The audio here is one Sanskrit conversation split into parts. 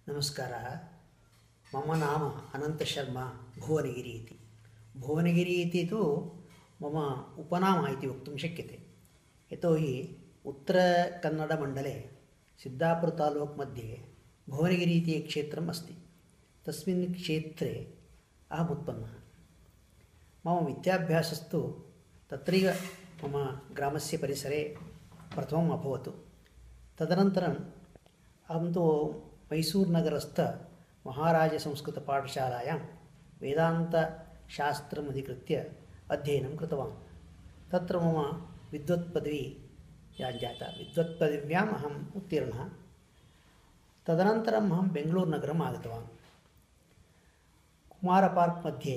नमस्कारः। मम नाम अनन्तशर्मा भुवनगिरि इति। भुवनगिरि इति तु मम उपनाम इति वक्तुं शक्यते। यतोहि उत्तरकन्नडमण्डले सिद्धापुर तालूक् मध्ये भुवनगिरि इति एकं क्षेत्रम् अस्ति। तस्मिन् क्षेत्रे अहम् उत्पन्नः। मम विद्याभ्यासस्तु तत्रैव मम ग्रामस्य परिसरे प्रथमम् अभवत्। तदनन्तरम् अहं तु मैसूरुनगरस्थ महाराजसंस्कृतपाठशालायां वेदान्तशास्त्रम् अधिकृत्य अध्ययनं कृतवान्। तत्र मम विद्वत्पदवी जाता। विद्वत्पदव्याम् अहम् उत्तीर्णः। तदनन्तरम् अहं बेङ्गळूरुनगरम् आगतवान्। कुमारपार्क् मध्ये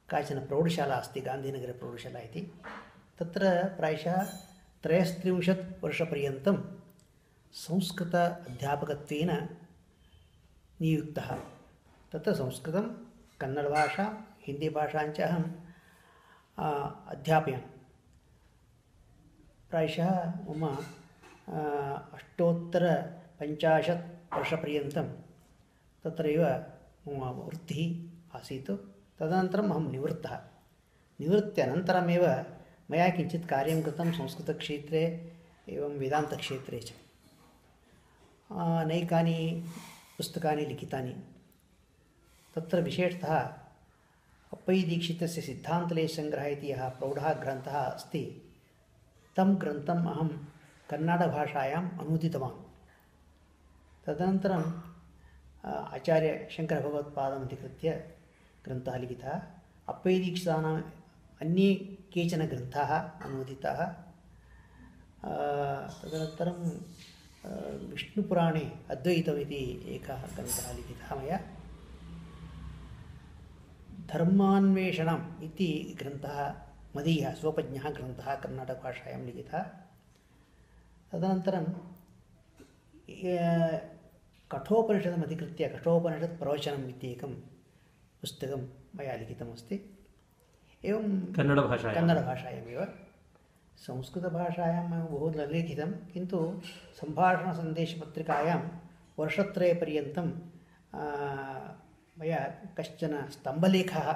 काचन प्रौढशाला अस्ति, गान्धीनगरप्रौढशाला इति। तत्र प्रायशः 33 वर्षपर्यन्तं संस्कृत अध्यापकत्वेन नियुक्तः। तत्र संस्कृतं, कन्नडभाषा, हिन्दीभाषां च अहम् अध्यापयामि। प्रायशः मम 850 वर्षपर्यन्तं तत्रैव मम वृत्तिः आसीत्। तदनन्तरम् अहं निवृत्तः। निवृत्त्यनन्तरमेव मया किञ्चित् कार्यं कृतं संस्कृतक्षेत्रे एवं वेदान्तक्षेत्रे च। नैकानि पुस्तकानि लिखितानि। तत्र विशेषतः अप्पय्यदीक्षितस्य सिद्धान्तलेशसङ्ग्रहः इति यः प्रौढः ग्रन्थः अस्ति, तं ग्रन्थम् अहं कन्नडभाषायाम् अनूदितवान्। तदनन्तरम् आचार्यशङ्करभगवत्पादम् अधिकृत्य ग्रन्थः लिखितः। अप्पय्यदीक्षितानाम् अन्ये केचन ग्रन्थाः अनूदिताः। तदनन्तरं विष्णुपुराणे अद्वैतमिति एकः ग्रन्थः लिखितः मया। धर्मान्वेषणम् इति ग्रन्थः मदीयः स्वोपज्ञः ग्रन्थः कन्नडभाषायां लिखितः। तदनन्तरं कठोपनिषदम् अधिकृत्य कठोपनिषत्प्रवचनम् इत्येकं पुस्तकं मया लिखितमस्ति। एवं कन्नडभाषायामेव। संस्कृतभाषायां बहु न लिखितं, किन्तु सम्भाषणसन्देशपत्रिकायां वर्षत्रयपर्यन्तं मया कश्चन स्तम्भलेखः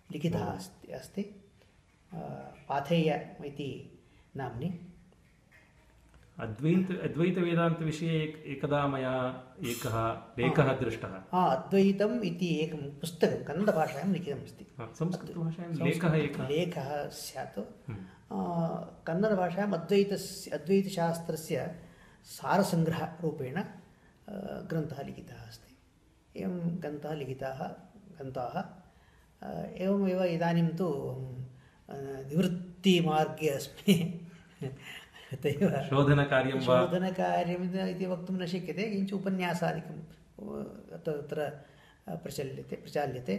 लिखितः अस्ति पाथेय इति नाम्नि। अद्वैतवेदान्तविषये एकदा मया एकः लेखः दृष्टः। अद्वैतम् इति एकं पुस्तकं कन्नडभाषायां लिखितमस्ति। संस्कृतभाषायां लेखः स्यात्। कन्नडभाषायाम् अद्वैतशास्त्रस्य सारसङ्ग्रहरूपेण ग्रन्थः लिखितः अस्ति। एवं ग्रन्थाः एवमेव इदानीं तु निवृत्तिमार्गे अस्मि। तथैव शोधनकार्यम् इति वक्तुं न शक्यते, किञ्च उपन्यासादिकं तत्र प्रचाल्यते।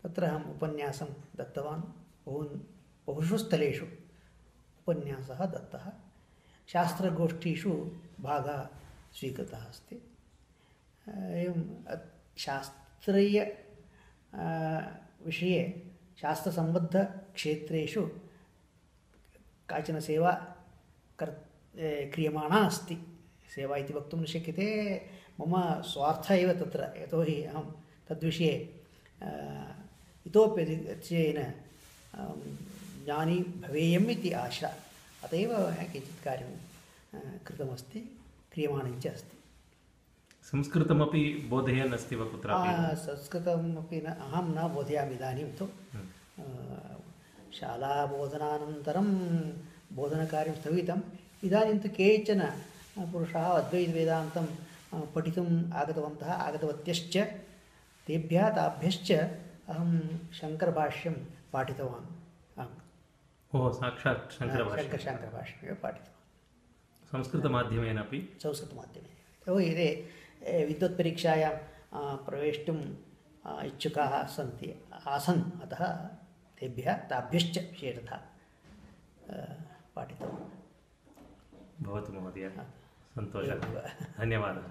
तत्र अहम् उपन्यासं दत्तवान्। बहुषु स्थलेषु उपन्यासः दत्तः। शास्त्रगोष्ठीषु भागः स्वीकृतः अस्ति। एवं शास्त्रीय विषये शास्त्रसम्बद्धक्षेत्रेषु काचन सेवा क्रियमाणा अस्ति। सेवा इति वक्तुं न शक्यते, मम स्वार्थः एव तत्र। यतोहि अहं तद्विषये इतोपि अतिशयेन ज्ञानी भवेयम् इति आशा। अत एव किञ्चित् कार्यं कृतमस्ति, क्रियमाणं च अस्ति। संस्कृतमपि बोधयन् अस्ति वा कुत्रापि? संस्कृतमपि अहं न बोधयामि इदानीं तु। शालाबोधनानन्तरं बोधनकार्यं स्थगितम्। इदानीं तु केचन पुरुषाः अद्वैतवेदान्तं पठितुम् आगतवत्यश्च ताभ्यश्च अहं शङ्करभाष्यं पाठितवान्। साक्षात् शङ्करभाष्यमेव पाठितवान्। संस्कृतमाध्यमेन अपि? संस्कृतमाध्यमेन। यदि विद्वत्परीक्षायां प्रवेष्टुम् इच्छुकाः आसन्, अतः ताभ्यश्च विशेषतः पाठितवान्। भवतु महोदय, सन्तोषः, धन्यवादः।